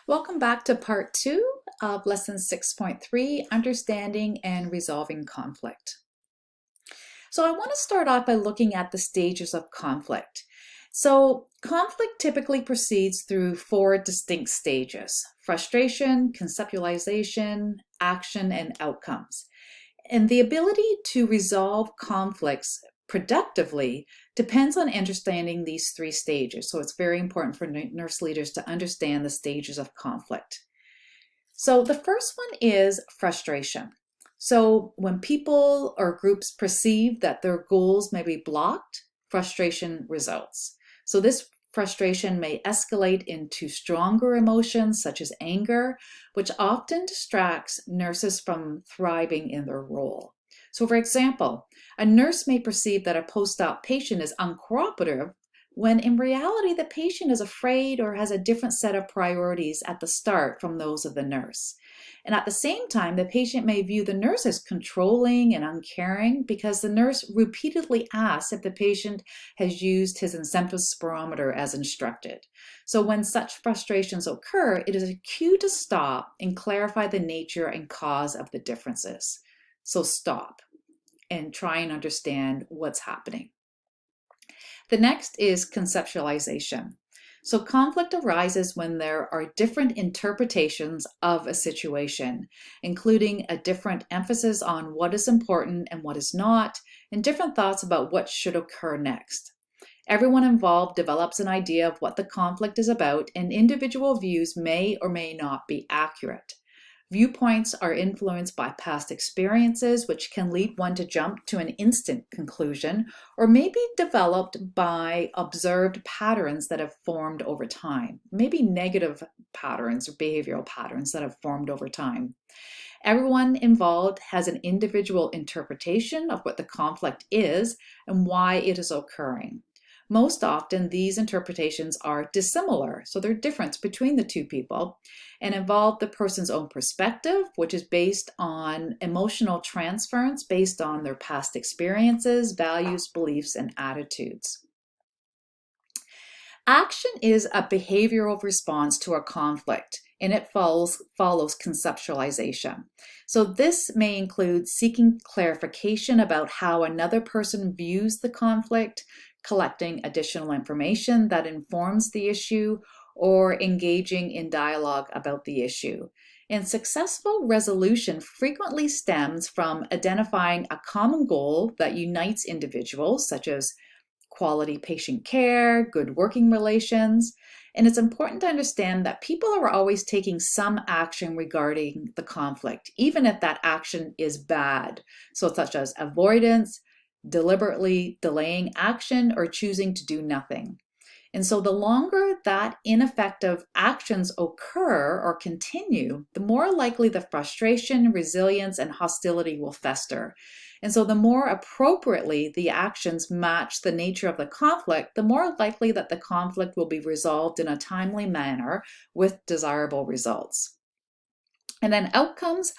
Welcome back to part 2 of lesson 6.3, Understanding and Resolving Conflict. So I want to start off by looking at the stages of conflict. So conflict typically proceeds through 4 distinct stages: frustration, conceptualization, action, and outcomes. And the ability to resolve conflicts productively depends on understanding these 3 stages. So it's very important for nurse leaders to understand the stages of conflict. So the first one is frustration. So when people or groups perceive that their goals may be blocked, frustration results. So this frustration may escalate into stronger emotions such as anger, which often distracts nurses from thriving in their role. So for example, a nurse may perceive that a post-op patient is uncooperative when in reality the patient is afraid or has a different set of priorities at the start from those of the nurse. And at the same time, the patient may view the nurse as controlling and uncaring because the nurse repeatedly asks if the patient has used his incentive spirometer as instructed. So when such frustrations occur, it is a cue to stop and clarify the nature and cause of the differences. So stop and try and understand what's happening. The next is conceptualization. So conflict arises when there are different interpretations of a situation, including a different emphasis on what is important and what is not, and different thoughts about what should occur next. Everyone involved develops an idea of what the conflict is about, and individual views may or may not be accurate. Viewpoints are influenced by past experiences, which can lead one to jump to an instant conclusion, or may be developed by observed patterns that have formed over time, maybe negative patterns or behavioral patterns that have formed over time. Everyone involved has an individual interpretation of what the conflict is and why it is occurring. Most often, these interpretations are dissimilar, so they're different between the two people, and involve the person's own perspective, which is based on emotional transference based on their past experiences, values, beliefs, and attitudes. Action is a behavioral response to a conflict, and it follows conceptualization. So this may include seeking clarification about how another person views the conflict, collecting additional information that informs the issue, or engaging in dialogue about the issue. And successful resolution frequently stems from identifying a common goal that unites individuals, such as quality patient care, good working relations. And it's important to understand that people are always taking some action regarding the conflict, even if that action is bad. So such as avoidance, deliberately delaying action, or choosing to do nothing. And so the longer that ineffective actions occur or continue, the more likely the frustration, resilience, and hostility will fester. And so the more appropriately the actions match the nature of the conflict, the more likely that the conflict will be resolved in a timely manner with desirable results. And then outcomes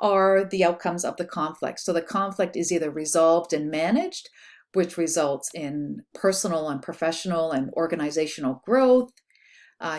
are the outcomes of the conflict. So the conflict is either resolved and managed, which results in personal and professional and organizational growth,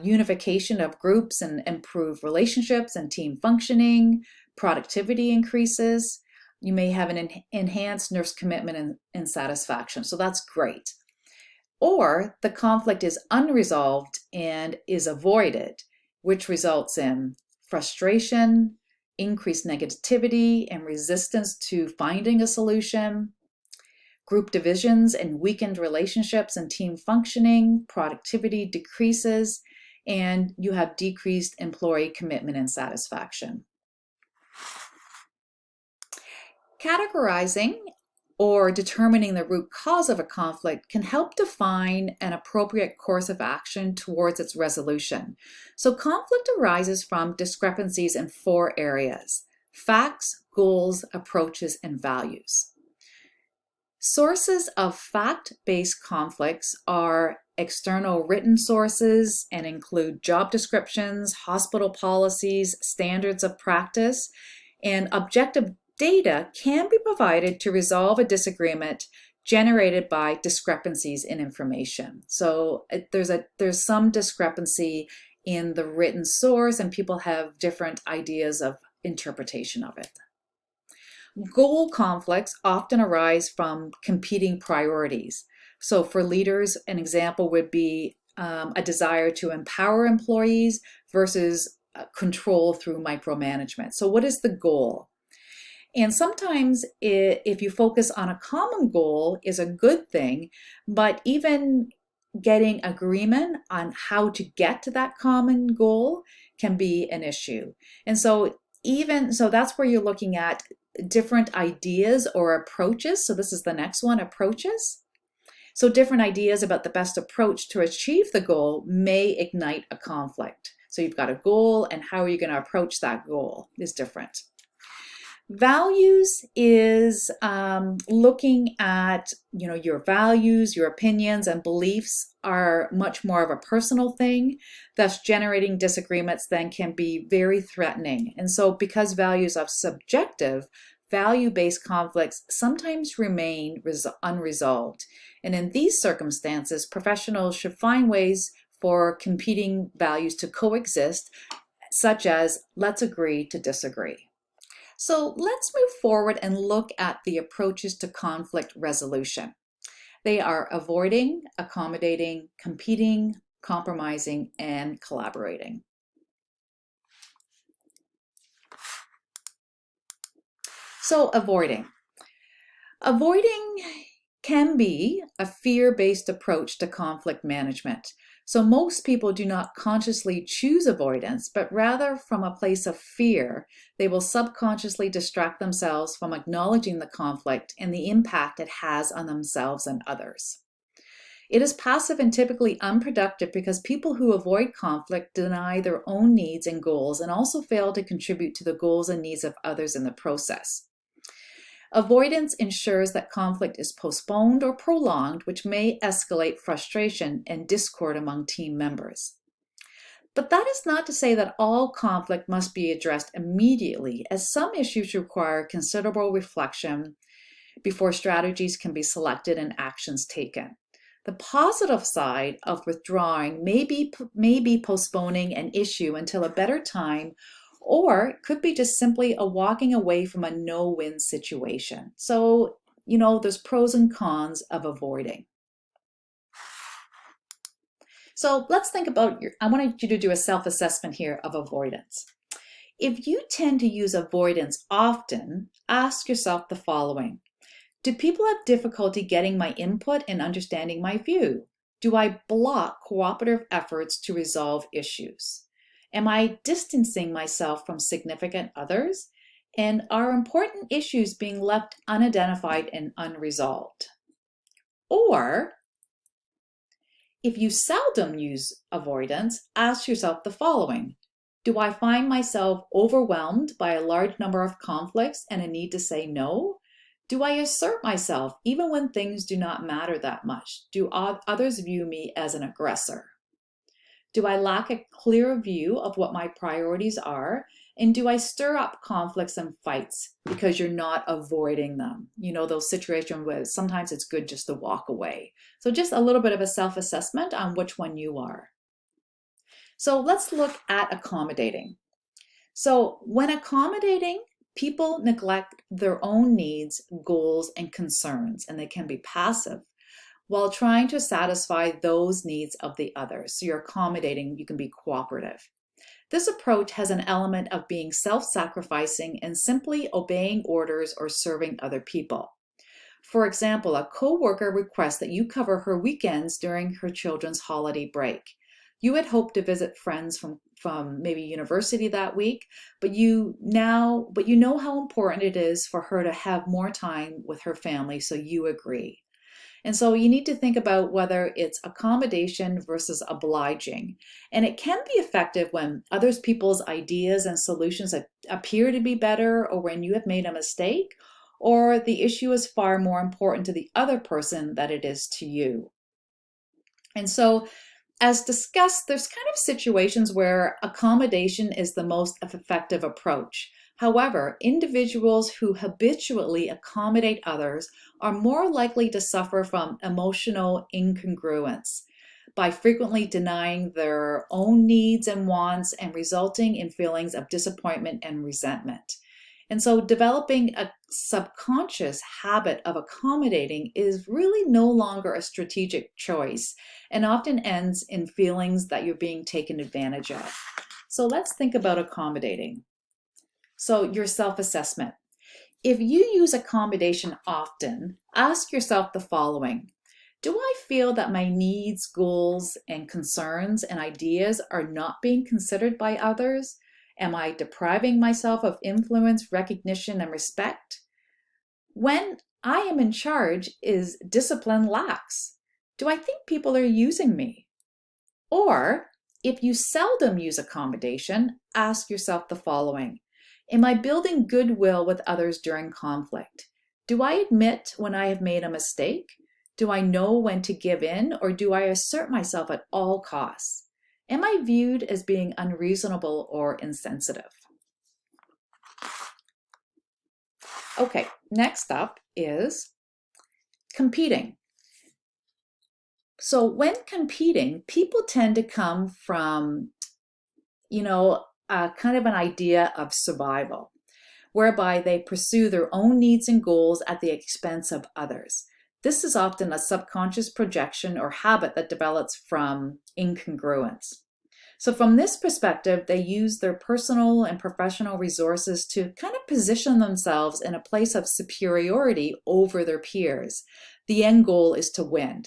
unification of groups and improved relationships and team functioning, productivity increases. You may have an enhanced nurse commitment and satisfaction. So that's great. Or the conflict is unresolved and is avoided, which results in frustration, increased negativity and resistance to finding a solution, group divisions and weakened relationships and team functioning, productivity decreases, and you have decreased employee commitment and satisfaction. Categorizing or determining the root cause of a conflict can help define an appropriate course of action towards its resolution. So conflict arises from discrepancies in 4 areas: facts, goals, approaches, and values. Sources of fact-based conflicts are external written sources and include job descriptions, hospital policies, standards of practice, and objective data can be provided to resolve a disagreement generated by discrepancies in information. So there's some discrepancy in the written source, and people have different ideas of interpretation of it. Goal conflicts often arise from competing priorities. So for leaders, an example would be a desire to empower employees versus control through micromanagement. So what is the goal? And sometimes if you focus on a common goal is a good thing, but even getting agreement on how to get to that common goal can be an issue. And so that's where you're looking at different ideas or approaches. So this is the next one, approaches. So different ideas about the best approach to achieve the goal may ignite a conflict. So you've got a goal, and how are you going to approach that goal is different. Values is looking at, your values, your opinions and beliefs are much more of a personal thing. Thus, generating disagreements then can be very threatening. And so because values are subjective, value-based conflicts sometimes remain unresolved. And in these circumstances, professionals should find ways for competing values to coexist, such as let's agree to disagree. So let's move forward and look at the approaches to conflict resolution. They are avoiding, accommodating, competing, compromising, and collaborating. So avoiding. Avoiding can be a fear-based approach to conflict management. So most people do not consciously choose avoidance, but rather from a place of fear, they will subconsciously distract themselves from acknowledging the conflict and the impact it has on themselves and others. It is passive and typically unproductive because people who avoid conflict deny their own needs and goals and also fail to contribute to the goals and needs of others in the process. Avoidance ensures that conflict is postponed or prolonged, which may escalate frustration and discord among team members. But that is not to say that all conflict must be addressed immediately, as some issues require considerable reflection before strategies can be selected and actions taken. The positive side of withdrawing may be postponing an issue until a better time, or it could be just simply a walking away from a no-win situation. So, there's pros and cons of avoiding. So let's think about I wanted you to do a self-assessment here of avoidance. If you tend to use avoidance often, ask yourself the following. Do people have difficulty getting my input and understanding my view? Do I block cooperative efforts to resolve issues? Am I distancing myself from significant others? And are important issues being left unidentified and unresolved? Or, if you seldom use avoidance, ask yourself the following. Do I find myself overwhelmed by a large number of conflicts and a need to say no? Do I assert myself even when things do not matter that much? Do others view me as an aggressor? Do I lack a clear view of what my priorities are? And do I stir up conflicts and fights because you're not avoiding them? Those situations where sometimes it's good just to walk away. So just a little bit of a self-assessment on which one you are. So let's look at accommodating. So when accommodating, people neglect their own needs, goals, and concerns, and they can be passive while trying to satisfy those needs of the others. So you're accommodating, you can be cooperative. This approach has an element of being self-sacrificing and simply obeying orders or serving other people. For example, a coworker requests that you cover her weekends during her children's holiday break. You had hoped to visit friends from maybe university that week, but you know how important it is for her to have more time with her family, so you agree. And so you need to think about whether it's accommodation versus obliging. And it can be effective when other people's ideas and solutions appear to be better, or when you have made a mistake, or the issue is far more important to the other person than it is to you. And so, as discussed, there's kind of situations where accommodation is the most effective approach. However, individuals who habitually accommodate others are more likely to suffer from emotional incongruence. by frequently denying their own needs and wants and resulting in feelings of disappointment and resentment. And so developing a subconscious habit of accommodating is really no longer a strategic choice and often ends in feelings that you're being taken advantage of. So let's think about accommodating. So your self-assessment. If you use accommodation often, ask yourself the following. Do I feel that my needs, goals, and concerns and ideas are not being considered by others? Am I depriving myself of influence, recognition, and respect? When I am in charge, is discipline lax? Do I think people are using me? Or, if you seldom use accommodation, ask yourself the following. Am I building goodwill with others during conflict? Do I admit when I have made a mistake? Do I know when to give in, or do I assert myself at all costs? Am I viewed as being unreasonable or insensitive? Okay, next up is competing. So when competing, people tend to come from, kind of an idea of survival, whereby they pursue their own needs and goals at the expense of others. This is often a subconscious projection or habit that develops from incongruence. So from this perspective, they use their personal and professional resources to kind of position themselves in a place of superiority over their peers. The end goal is to win.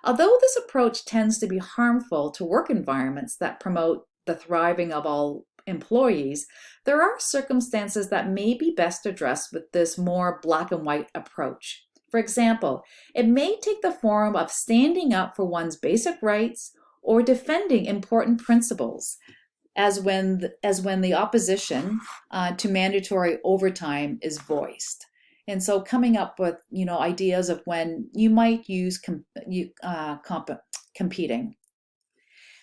Although this approach tends to be harmful to work environments that promote the thriving of all employees, there are circumstances that may be best addressed with this more black and white approach. For example, it may take the form of standing up for one's basic rights or defending important principles, as when the opposition to mandatory overtime is voiced. And so coming up with ideas of when you might use competing.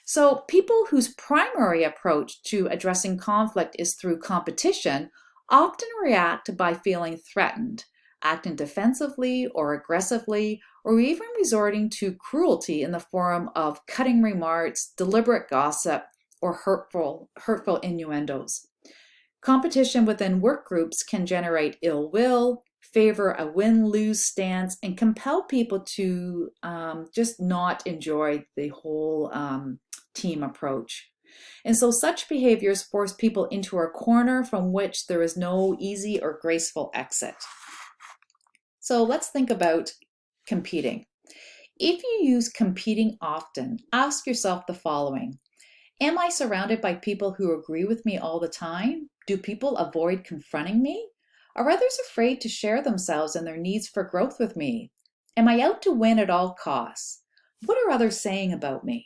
So people whose primary approach to addressing conflict is through competition often react by feeling threatened, acting defensively or aggressively, or even resorting to cruelty in the form of cutting remarks, deliberate gossip, or hurtful innuendos. Competition within work groups can generate ill will, favor a win-lose stance, and compel people to just not enjoy the whole team approach. And so such behaviors force people into a corner from which there is no easy or graceful exit. So let's think about competing. If you use competing often, ask yourself the following. Am I surrounded by people who agree with me all the time? Do people avoid confronting me? Are others afraid to share themselves and their needs for growth with me? Am I out to win at all costs? What are others saying about me?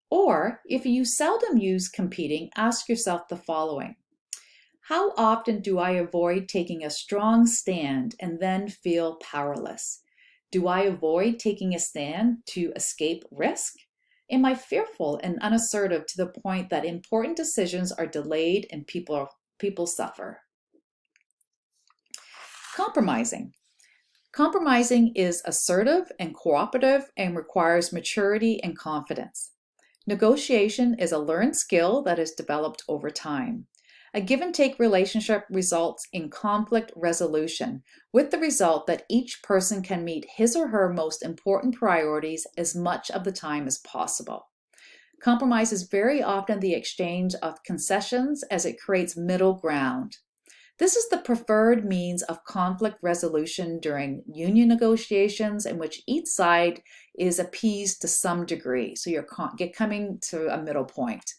Or, if you seldom use competing, ask yourself the following. How often do I avoid taking a strong stand and then feel powerless? Do I avoid taking a stand to escape risk? Am I fearful and unassertive to the point that important decisions are delayed and people suffer? Compromising. Compromising is assertive and cooperative and requires maturity and confidence. Negotiation is a learned skill that is developed over time. A give-and-take relationship results in conflict resolution, with the result that each person can meet his or her most important priorities as much of the time as possible. Compromise is very often the exchange of concessions as it creates middle ground. This is the preferred means of conflict resolution during union negotiations in which each side is appeased to some degree, so you're coming to a middle point.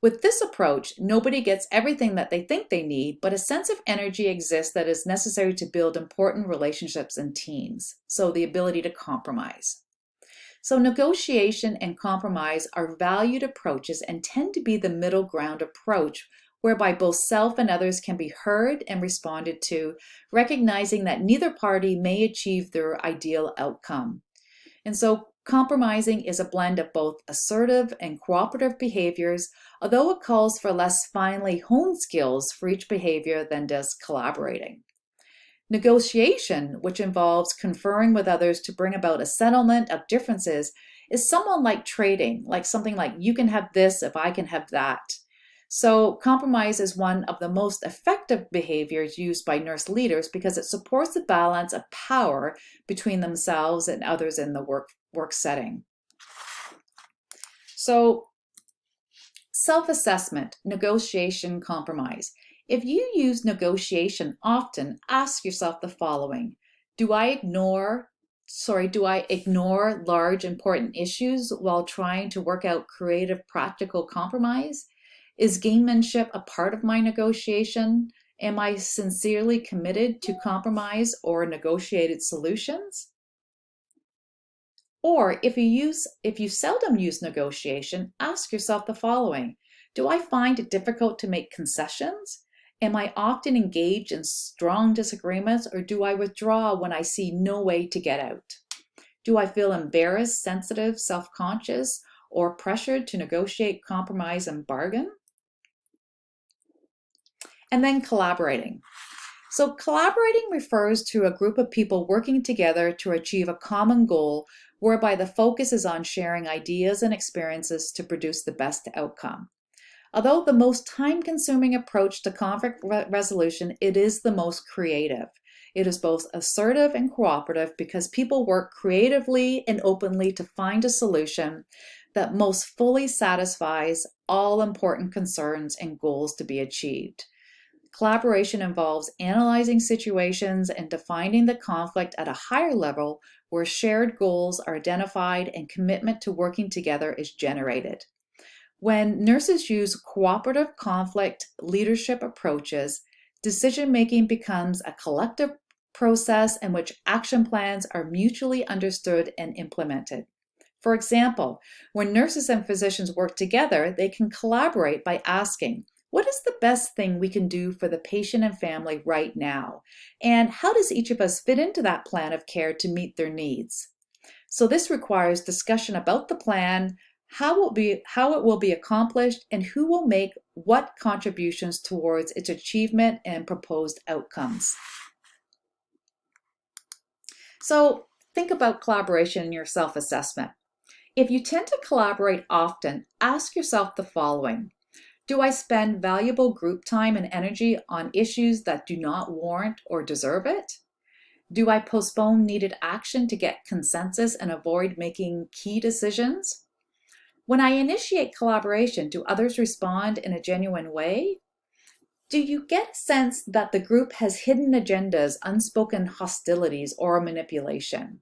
With this approach, nobody gets everything that they think they need, but a sense of energy exists that is necessary to build important relationships and teams, so the ability to compromise. So negotiation and compromise are valued approaches and tend to be the middle ground approach whereby both self and others can be heard and responded to, recognizing that neither party may achieve their ideal outcome. And so compromising is a blend of both assertive and cooperative behaviors, although it calls for less finely honed skills for each behavior than does collaborating. Negotiation, which involves conferring with others to bring about a settlement of differences, Is someone like trading, like something like you can have this if I can have that. So compromise is one of the most effective behaviors used by nurse leaders because it supports the balance of power between themselves and others in the work setting. So self-assessment, negotiation, compromise. If you use negotiation often, ask yourself the following. Do I ignore large important issues while trying to work out creative, practical compromise? Is gamemanship a part of my negotiation? Am I sincerely committed to compromise or negotiated solutions? Or if you seldom use negotiation, ask yourself the following. Do I find it difficult to make concessions? Am I often engaged in strong disagreements, or do I withdraw when I see no way to get out? Do I feel embarrassed, sensitive, self-conscious, or pressured to negotiate, compromise, and bargain? And then collaborating. So collaborating refers to a group of people working together to achieve a common goal whereby the focus is on sharing ideas and experiences to produce the best outcome. Although the most time-consuming approach to conflict resolution, it is the most creative. It is both assertive and cooperative because people work creatively and openly to find a solution that most fully satisfies all important concerns and goals to be achieved. Collaboration involves analyzing situations and defining the conflict at a higher level where shared goals are identified and commitment to working together is generated. When nurses use cooperative conflict leadership approaches, decision-making becomes a collective process in which action plans are mutually understood and implemented. For example, when nurses and physicians work together, they can collaborate by asking, what is the best thing we can do for the patient and family right now? And how does each of us fit into that plan of care to meet their needs? So this requires discussion about the plan, how it will be accomplished, and who will make what contributions towards its achievement and proposed outcomes. So think about collaboration in your self-assessment. If you tend to collaborate often, ask yourself the following. Do I spend valuable group time and energy on issues that do not warrant or deserve it? Do I postpone needed action to get consensus and avoid making key decisions? When I initiate collaboration, do others respond in a genuine way? Do you get a sense that the group has hidden agendas, unspoken hostilities, or manipulation?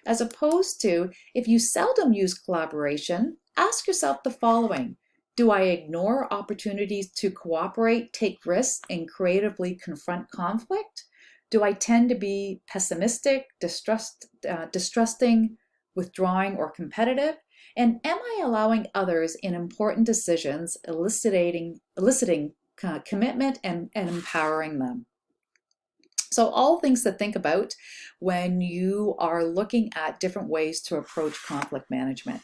As opposed to, if you seldom use collaboration, ask yourself the following. Do I ignore opportunities to cooperate, take risks, and creatively confront conflict? Do I tend to be pessimistic, distrusting, withdrawing, or competitive? And am I allowing others in important decisions, eliciting commitment and empowering them? So all things to think about when you are looking at different ways to approach conflict management.